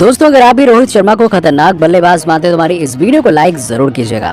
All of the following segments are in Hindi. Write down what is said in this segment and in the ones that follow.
दोस्तों, अगर आप भी रोहित शर्मा को खतरनाक बल्लेबाज मानते हैं तो हमारी इस वीडियो को लाइक जरूर कीजिएगा।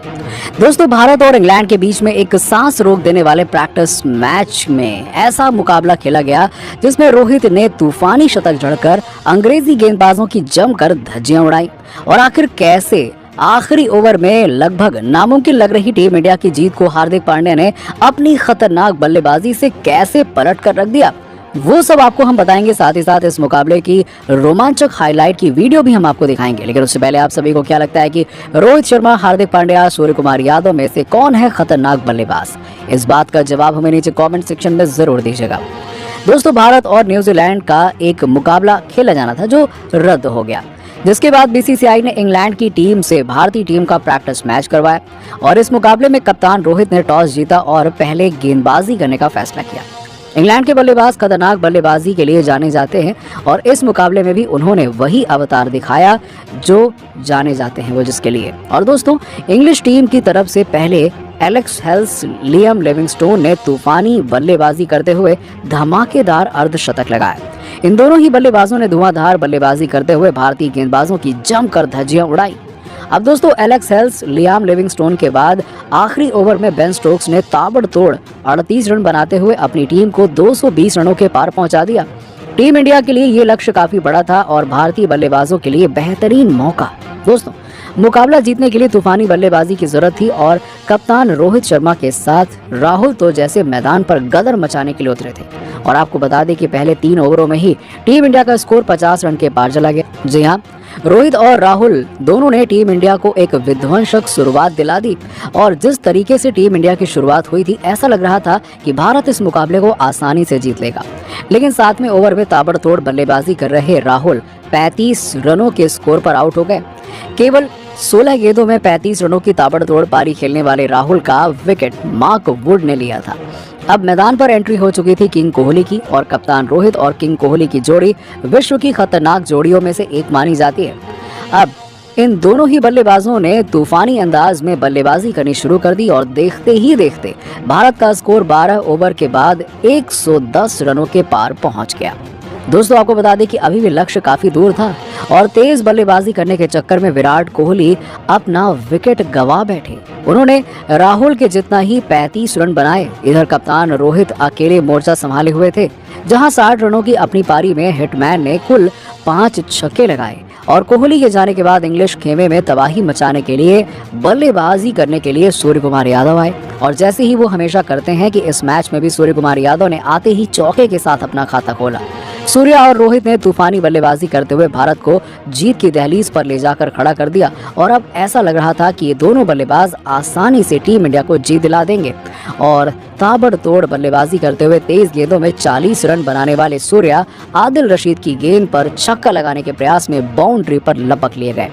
दोस्तों, भारत और इंग्लैंड के बीच में एक सांस रोक देने वाले प्रैक्टिस मैच में ऐसा मुकाबला खेला गया जिसमें रोहित ने तूफानी शतक जड़कर अंग्रेजी गेंदबाजों की जमकर धज्जियां उड़ाई और आखिर कैसे आखिरी ओवर में लगभग नामुमकिन लग रही टीम इंडिया की जीत को हार्दिक पांड्या ने अपनी खतरनाक बल्लेबाजी से कैसे पलट कर रख दिया, वो सब आपको हम बताएंगे। साथ ही साथ इस मुकाबले की रोमांचक हाईलाइट की वीडियो भी हम आपको दिखाएंगे। लेकिन उससे पहले आप सभी को क्या लगता है कि रोहित शर्मा, हार्दिक पांड्या, सूर्य कुमार यादव में से कौन है खतरनाक बल्लेबाज? इस बात का जवाब हमें नीचे कमेंट सेक्शन में जरूर दीजिएगा। दोस्तों, भारत और न्यूजीलैंड का एक मुकाबला खेला जाना था जो रद्द हो गया, जिसके बाद बीसीसीआई ने इंग्लैंड की टीम से भारतीय टीम का प्रैक्टिस मैच करवाया और इस मुकाबले में कप्तान रोहित ने टॉस जीता और पहले गेंदबाजी करने का फैसला किया। इंग्लैंड के बल्लेबाज खतरनाक बल्लेबाजी के लिए जाने जाते हैं और इस मुकाबले में भी उन्होंने वही अवतार दिखाया जो जाने जाते हैं वो जिसके लिए। और दोस्तों, इंग्लिश टीम की तरफ से पहले एलेक्स हेल्स, लियम लिविंगस्टोन ने तूफानी बल्लेबाजी करते हुए धमाकेदार अर्धशतक लगाया। इन दोनों ही बल्लेबाजों ने धुआंधार बल्लेबाजी करते हुए भारतीय गेंदबाजों की जमकर धज्जियां उड़ाई। अब दोस्तों, एलेक्स हेल्स, लियाम लिविंगस्टोन के बाद आखिरी ओवर में बेन स्टोक्स ने ताबड़तोड़ 38 रन बनाते हुए अपनी टीम को 220 रनों के पार पहुंचा दिया। टीम इंडिया के लिए ये लक्ष्य काफी बड़ा था और भारतीय बल्लेबाजों के लिए बेहतरीन मौका। दोस्तों, मुकाबला जीतने के लिए तूफानी बल्लेबाजी की जरूरत थी और कप्तान रोहित शर्मा के साथ राहुल तो जैसे मैदान पर गदर मचाने के लिए उतरे थे। और आपको बता दें कि पहले 3 ओवरों में ही टीम इंडिया का स्कोर 50 रन के पार चला गया। जी हाँ, रोहित और राहुल दोनों ने टीम इंडिया को एक विध्वंसक शुरुआत दिला दी और जिस तरीके से टीम इंडिया की शुरुआत हुई थी, ऐसा लग रहा था कि भारत इस मुकाबले को आसानी से जीत लेगा। लेकिन 7वें ओवर में ताबड़तोड़ बल्लेबाजी कर रहे राहुल 35 रनों के स्कोर पर आउट हो गए। केवल 16 गेंदों में 35 रनों की ताबड़तोड़ पारी खेलने वाले राहुल का विकेट मार्क वुड ने लिया था। अब मैदान पर एंट्री हो चुकी थी किंग कोहली की और कप्तान रोहित और किंग कोहली की जोड़ी विश्व की खतरनाक जोड़ियों में से एक मानी जाती है। अब इन दोनों ही बल्लेबाजों ने तूफानी अंदाज में बल्लेबाजी करनी शुरू कर दी और देखते ही देखते भारत का स्कोर 12 ओवर के बाद 110 रनों के पार पहुंच गया। दोस्तों, आपको बता दें कि अभी भी लक्ष्य काफी दूर था और तेज बल्लेबाजी करने के चक्कर में विराट कोहली अपना विकेट गंवा बैठे। उन्होंने राहुल के जितना ही 35 रन बनाए। इधर कप्तान रोहित अकेले मोर्चा संभाले हुए थे, जहां 60 रनों की अपनी पारी में हिटमैन ने कुल 5 छक्के लगाए। और कोहली के जाने के बाद इंग्लिश खेमे में तबाही मचाने के लिए बल्लेबाजी करने के लिए सूर्य कुमार यादव आए और जैसे ही वो हमेशा करते हैं कि इस मैच में भी सूर्य कुमार यादव ने आते ही चौके के साथ अपना खाता खोला। सूर्य और रोहित ने तूफानी बल्लेबाजी करते हुए भारत को जीत की दहलीज पर ले जाकर खड़ा कर दिया और अब ऐसा लग रहा था कि ये दोनों बल्लेबाज आसानी से टीम इंडिया को जीत दिला देंगे। और ताबड़तोड़ बल्लेबाजी करते हुए 23 गेंदों में 40 रन बनाने वाले सूर्या आदिल रशीद की गेंद पर छक्का लगाने के प्रयास में बाउंड्री पर लपक लिए गए।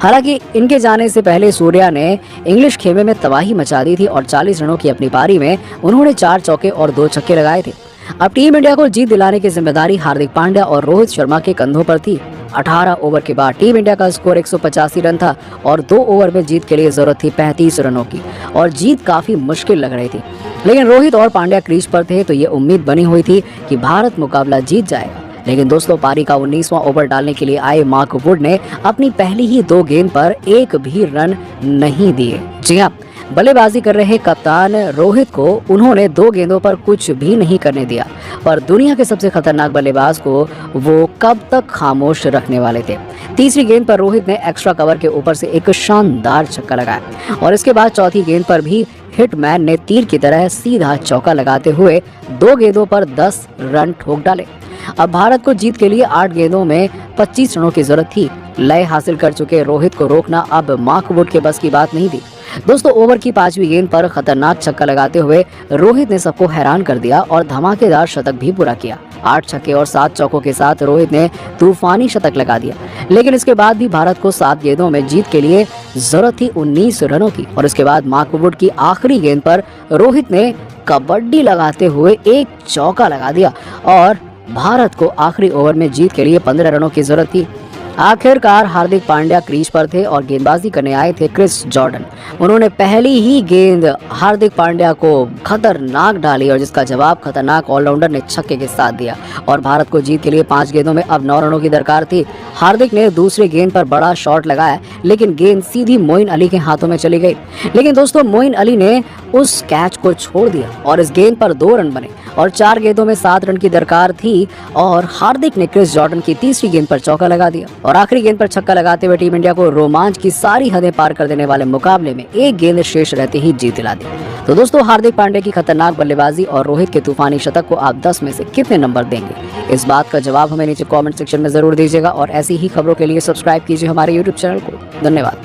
हालांकि इनके जाने से पहले सूर्या ने इंग्लिश खेमे में तबाही मचा दी थी और 40 रनों की अपनी पारी में उन्होंने 4 चौके और 2 छक्के लगाए थे। अब टीम इंडिया को जीत दिलाने की जिम्मेदारी हार्दिक पांड्या और रोहित शर्मा के कंधों पर थी। 18 ओवर के बाद टीम इंडिया का स्कोर 185 रन था और 2 ओवर में जीत के लिए जरूरत थी 35 रनों की और जीत काफी मुश्किल लग रही थी। लेकिन रोहित और पांड्या क्रीज पर थे तो ये उम्मीद बनी हुई थी कि भारत मुकाबला जीत जाएगा। लेकिन दोस्तों, पारी का 19वां ओवर डालने के लिए आए मार्क वुड ने अपनी पहली ही 2 गेंद पर एक भी रन नहीं दिए। जी हाँ, बल्लेबाजी कर रहे कप्तान रोहित को उन्होंने 2 गेंदों पर कुछ भी नहीं करने दिया, पर दुनिया के सबसे खतरनाक बल्लेबाज को वो कब तक खामोश रखने वाले थे। तीसरी गेंद पर रोहित ने एक्स्ट्रा कवर के ऊपर से एक शानदार छक्का लगाया और इसके बाद चौथी गेंद पर भी हिटमैन ने तीर की तरह सीधा चौका लगाते हुए 2 गेंदों पर 10 रन ठोक डाले। अब भारत को जीत के लिए 8 गेंदों में 25 रनों की जरूरत थी। लय हासिल कर चुके रोहित को रोकना अब मार्क वुड के बस की बात नहीं थी। दोस्तों, ओवर की 5वीं गेंद पर खतरनाक छक्का लगाते हुए रोहित ने सबको हैरान कर दिया और धमाकेदार शतक भी पूरा किया। 8 छक्के और 7 चौकों के साथ रोहित ने तूफानी शतक लगा दिया। लेकिन इसके बाद भी भारत को 7 गेंदों में जीत के लिए जरूरत थी 19 रनों की और इसके बाद मार्क वुड की आखिरी गेंद पर रोहित ने कबड्डी लगाते हुए एक चौका लगा दिया और भारत को आखिरी ओवर में जीत के लिए 15 रनों की जरूरत थी। आखिरकार हार्दिक पांड्या क्रीज पर थे और गेंदबाजी करने आए थे क्रिस जॉर्डन। उन्होंने पहली ही गेंद हार्दिक पांड्या को खतरनाक डाली और जिसका जवाब खतरनाक ऑलराउंडर ने छक्के के साथ दिया और भारत को जीत के लिए 5 गेंदों में अब 9 रनों की दरकार थी। हार्दिक ने दूसरी गेंद पर बड़ा शॉट लगाया लेकिन गेंद सीधी मोइन अली के हाथों में चली गई। लेकिन दोस्तों मोइन अली ने उस कैच को छोड़ दिया और इस गेंद पर 2 रन बने और 4 गेंदों में 7 रन की दरकार थी और हार्दिक ने क्रिस जॉर्डन की तीसरी गेंद पर चौका लगा दिया और आखिरी गेंद पर छक्का लगाते हुए टीम इंडिया को रोमांच की सारी हदें पार कर देने वाले मुकाबले में एक गेंद शेष रहते ही जीत दिला दी। तो दोस्तों हार्दिक पांड्या की खतरनाक बल्लेबाजी और रोहित के तूफानी शतक को आप 10 में से कितने नंबर देंगे? इस बात का जवाब हमें नीचे कमेंट सेक्शन में जरूर दीजिएगा और ऐसी ही खबरों के लिए सब्सक्राइब कीजिए हमारे यूट्यूब चैनल को। धन्यवाद।